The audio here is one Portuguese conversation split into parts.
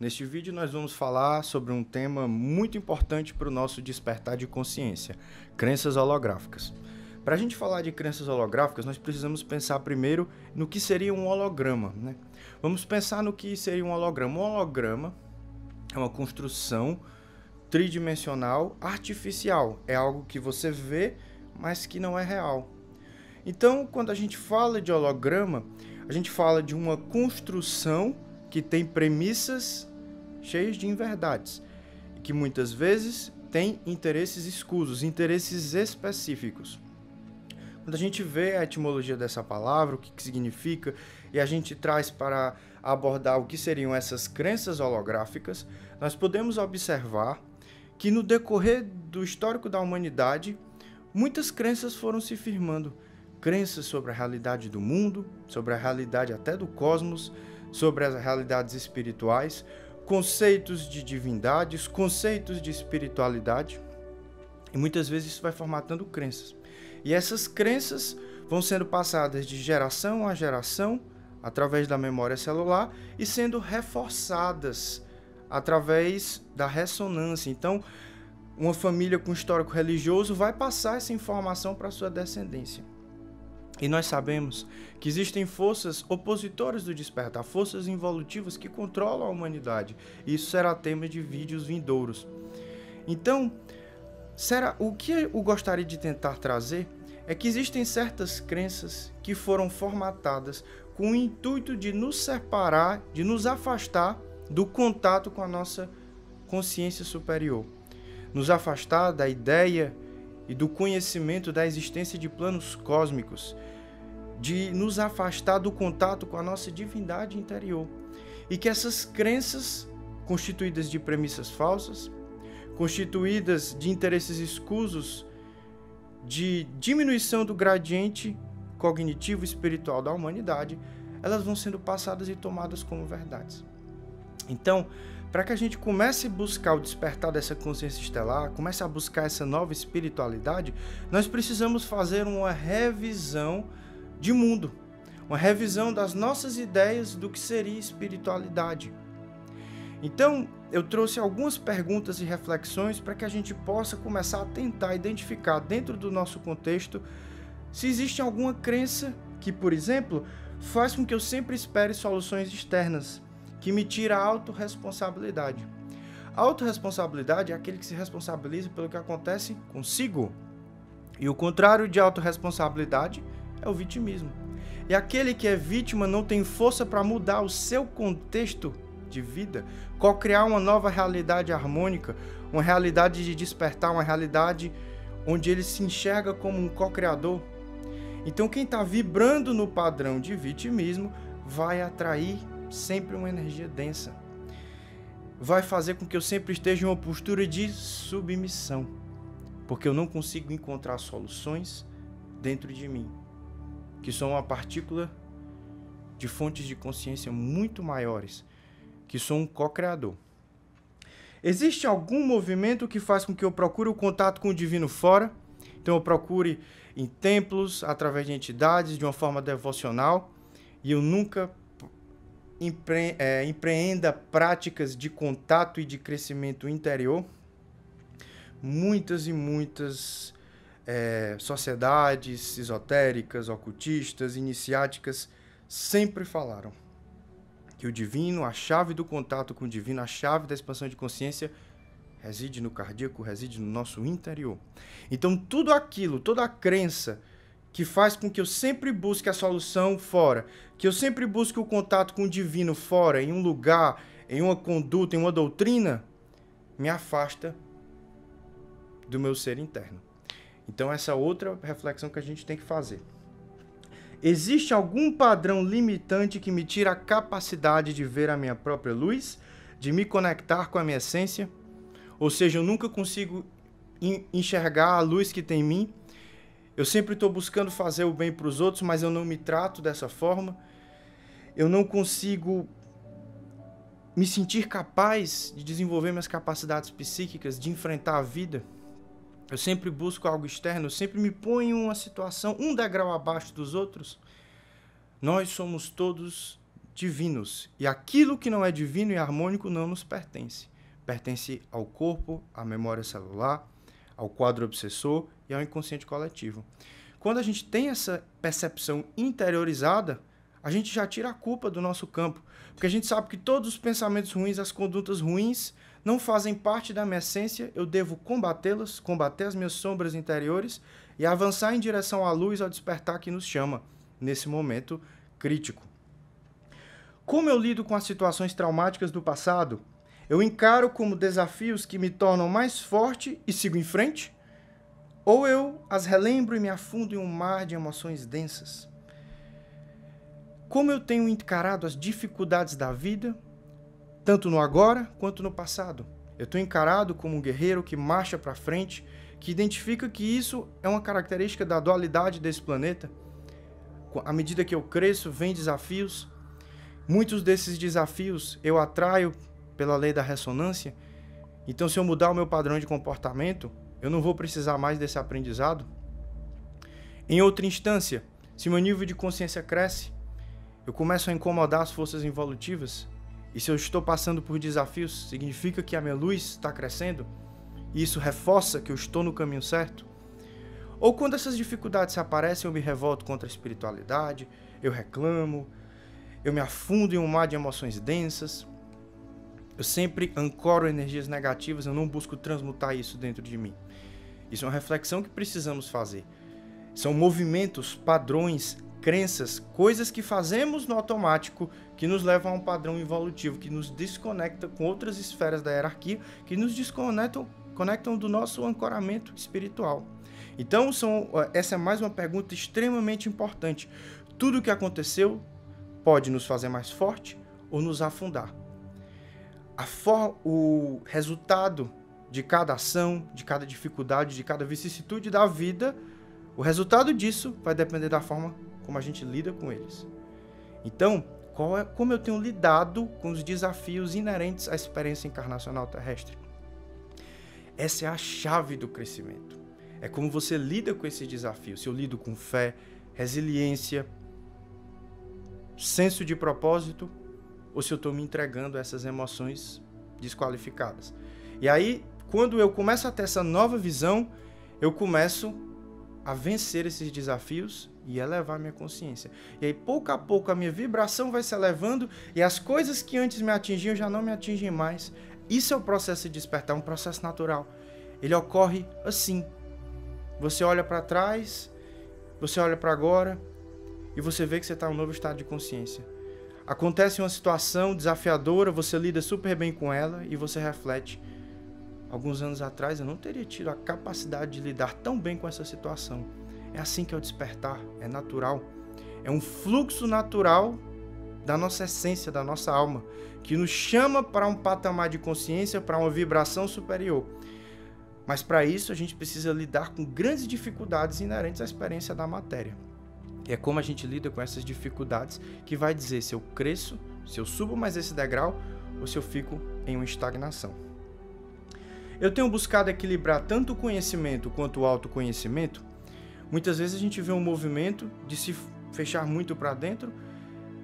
Neste vídeo nós vamos falar sobre um tema muito importante para o nosso despertar de consciência, crenças holográficas. Para a gente falar de crenças holográficas, nós precisamos pensar primeiro no que seria um holograma, né? Vamos pensar no que seria um holograma. Um holograma é uma construção tridimensional artificial, é algo que você vê, mas que não é real. Então, quando a gente fala de holograma, a gente fala de uma construção que tem premissas cheias de inverdades, e que muitas vezes tem interesses escusos, interesses específicos. Quando a gente vê a etimologia dessa palavra, o que significa, e a gente traz para abordar o que seriam essas crenças holográficas, nós podemos observar que no decorrer do histórico da humanidade, muitas crenças foram se firmando. Crenças sobre a realidade do mundo, sobre a realidade até do cosmos, sobre as realidades espirituais, conceitos de divindades, conceitos de espiritualidade. E muitas vezes isso vai formatando crenças. E essas crenças vão sendo passadas de geração a geração, através da memória celular, e sendo reforçadas através da ressonância. Então, uma família com histórico religioso vai passar essa informação para a sua descendência. E nós sabemos que existem forças opositoras do despertar, forças involutivas que controlam a humanidade. Isso será tema de vídeos vindouros. Então, o que eu gostaria de tentar trazer é que existem certas crenças que foram formatadas com o intuito de nos separar, de nos afastar do contato com a nossa consciência superior. Nos afastar da ideia e do conhecimento da existência de planos cósmicos, de nos afastar do contato com a nossa divindade interior. E que essas crenças, constituídas de premissas falsas, constituídas de interesses escusos, de diminuição do gradiente cognitivo e espiritual da humanidade, elas vão sendo passadas e tomadas como verdades. Então, para que a gente comece a buscar o despertar dessa consciência estelar, comece a buscar essa nova espiritualidade, nós precisamos fazer uma revisão de mundo, uma revisão das nossas ideias do que seria espiritualidade. Então, eu trouxe algumas perguntas e reflexões para que a gente possa começar a tentar identificar dentro do nosso contexto se existe alguma crença que, por exemplo, faz com que eu sempre espere soluções externas, que me tira a autorresponsabilidade. A autorresponsabilidade é aquele que se responsabiliza pelo que acontece consigo. E o contrário de autorresponsabilidade é o vitimismo. E aquele que é vítima não tem força para mudar o seu contexto de vida, co-criar uma nova realidade harmônica, uma realidade de despertar, uma realidade onde ele se enxerga como um co-criador. Então quem está vibrando no padrão de vitimismo vai atrair sempre uma energia densa. Vai fazer com que eu sempre esteja em uma postura de submissão, porque eu não consigo encontrar soluções dentro de mim, que são uma partícula de fontes de consciência muito maiores, que sou um co-criador. Existe algum movimento que faz com que eu procure o contato com o divino fora? Então eu procure em templos, através de entidades, de uma forma devocional, e eu nunca empreenda práticas de contato e de crescimento interior. Muitas e muitas sociedades esotéricas, ocultistas, iniciáticas sempre falaram que o divino, a chave do contato com o divino, a chave da expansão de consciência reside no cardíaco, reside no nosso interior. Então tudo aquilo, toda a crença que faz com que eu sempre busque a solução fora, que eu sempre busque o contato com o divino fora, em um lugar, em uma conduta, em uma doutrina, me afasta do meu ser interno. Então essa é outra reflexão que a gente tem que fazer. Existe algum padrão limitante que me tira a capacidade de ver a minha própria luz, de me conectar com a minha essência? Ou seja, eu nunca consigo enxergar a luz que tem em mim. Eu sempre estou buscando fazer o bem para os outros, mas eu não me trato dessa forma. Eu não consigo me sentir capaz de desenvolver minhas capacidades psíquicas, de enfrentar a vida. Eu sempre busco algo externo, eu sempre me ponho em uma situação, um degrau abaixo dos outros. Nós somos todos divinos, e aquilo que não é divino e harmônico não nos pertence. Pertence ao corpo, à memória celular, ao quadro obsessor e ao inconsciente coletivo. Quando a gente tem essa percepção interiorizada, a gente já tira a culpa do nosso campo, porque a gente sabe que todos os pensamentos ruins, as condutas ruins, não fazem parte da minha essência, eu devo combatê-las, combater as minhas sombras interiores e avançar em direção à luz, ao despertar que nos chama nesse momento crítico. Como eu lido com as situações traumáticas do passado? Eu encaro como desafios que me tornam mais forte e sigo em frente? Ou eu as relembro e me afundo em um mar de emoções densas? Como eu tenho encarado as dificuldades da vida, tanto no agora quanto no passado? Eu estou encarado como um guerreiro que marcha para frente, que identifica que isso é uma característica da dualidade desse planeta. À medida que eu cresço, vem desafios. Muitos desses desafios eu atraio pela lei da ressonância. Então, se eu mudar o meu padrão de comportamento, eu não vou precisar mais desse aprendizado. Em outra instância, se meu nível de consciência cresce, eu começo a incomodar as forças involutivas. E se eu estou passando por desafios, significa que a minha luz está crescendo? E isso reforça que eu estou no caminho certo? Ou quando essas dificuldades aparecem, eu me revolto contra a espiritualidade, eu reclamo, eu me afundo em um mar de emoções densas, eu sempre ancoro energias negativas, eu não busco transmutar isso dentro de mim. Isso é uma reflexão que precisamos fazer. São movimentos, padrões, crenças, coisas que fazemos no automático que nos levam a um padrão evolutivo, que nos desconecta com outras esferas da hierarquia, que nos conectam do nosso ancoramento espiritual. Então, essa é mais uma pergunta extremamente importante. Tudo o que aconteceu pode nos fazer mais forte ou nos afundar. O resultado de cada ação, de cada dificuldade, de cada vicissitude da vida, o resultado disso vai depender da forma como a gente lida com eles. Então, como eu tenho lidado com os desafios inerentes à experiência encarnacional terrestre? Essa é a chave do crescimento. É como você lida com esses desafios. Se eu lido com fé, resiliência, senso de propósito, ou se eu estou me entregando a essas emoções desqualificadas. E aí, quando eu começo a ter essa nova visão, eu começo a vencer esses desafios e elevar minha consciência. E aí, pouco a pouco, a minha vibração vai se elevando e as coisas que antes me atingiam já não me atingem mais. Isso é o processo de despertar, um processo natural. Ele ocorre assim. Você olha para trás, você olha para agora e você vê que você está em um novo estado de consciência. Acontece uma situação desafiadora, você lida super bem com ela e você reflete. Alguns anos atrás eu não teria tido a capacidade de lidar tão bem com essa situação. É assim que é o despertar, é natural. É um fluxo natural da nossa essência, da nossa alma, que nos chama para um patamar de consciência, para uma vibração superior. Mas para isso a gente precisa lidar com grandes dificuldades inerentes à experiência da matéria. E é como a gente lida com essas dificuldades que vai dizer se eu cresço, se eu subo mais esse degrau ou se eu fico em uma estagnação. Eu tenho buscado equilibrar tanto o conhecimento quanto o autoconhecimento. Muitas vezes a gente vê um movimento de se fechar muito para dentro,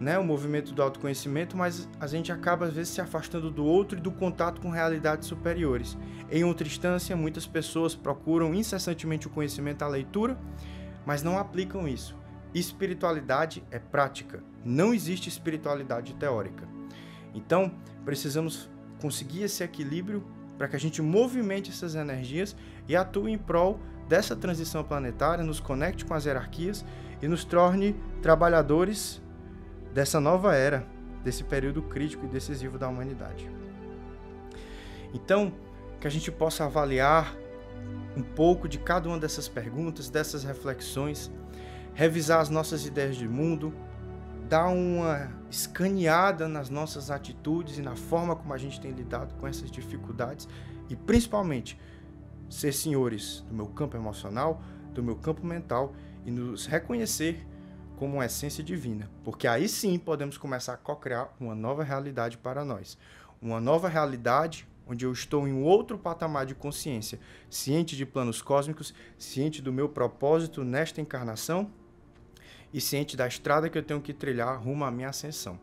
né? O movimento do autoconhecimento, mas a gente acaba às vezes se afastando do outro e do contato com realidades superiores. Em outra instância, muitas pessoas procuram incessantemente o conhecimento, a leitura, mas não aplicam isso. Espiritualidade é prática, não existe espiritualidade teórica. Então, precisamos conseguir esse equilíbrio para que a gente movimente essas energias e atue em prol dessa transição planetária, nos conecte com as hierarquias e nos torne trabalhadores dessa nova era, desse período crítico e decisivo da humanidade. Então, que a gente possa avaliar um pouco de cada uma dessas perguntas, dessas reflexões, revisar as nossas ideias de mundo, dar uma escaneada nas nossas atitudes e na forma como a gente tem lidado com essas dificuldades e, principalmente, ser senhores do meu campo emocional, do meu campo mental e nos reconhecer como uma essência divina, porque aí sim podemos começar a co-criar uma nova realidade para nós. Uma nova realidade onde eu estou em um outro patamar de consciência, ciente de planos cósmicos, ciente do meu propósito nesta encarnação e ciente da estrada que eu tenho que trilhar rumo à minha ascensão.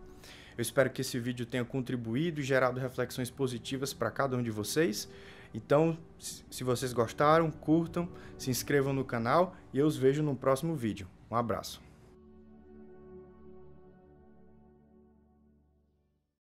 Eu espero que esse vídeo tenha contribuído e gerado reflexões positivas para cada um de vocês. Então, se vocês gostaram, curtam, se inscrevam no canal e eu os vejo no próximo vídeo. Um abraço.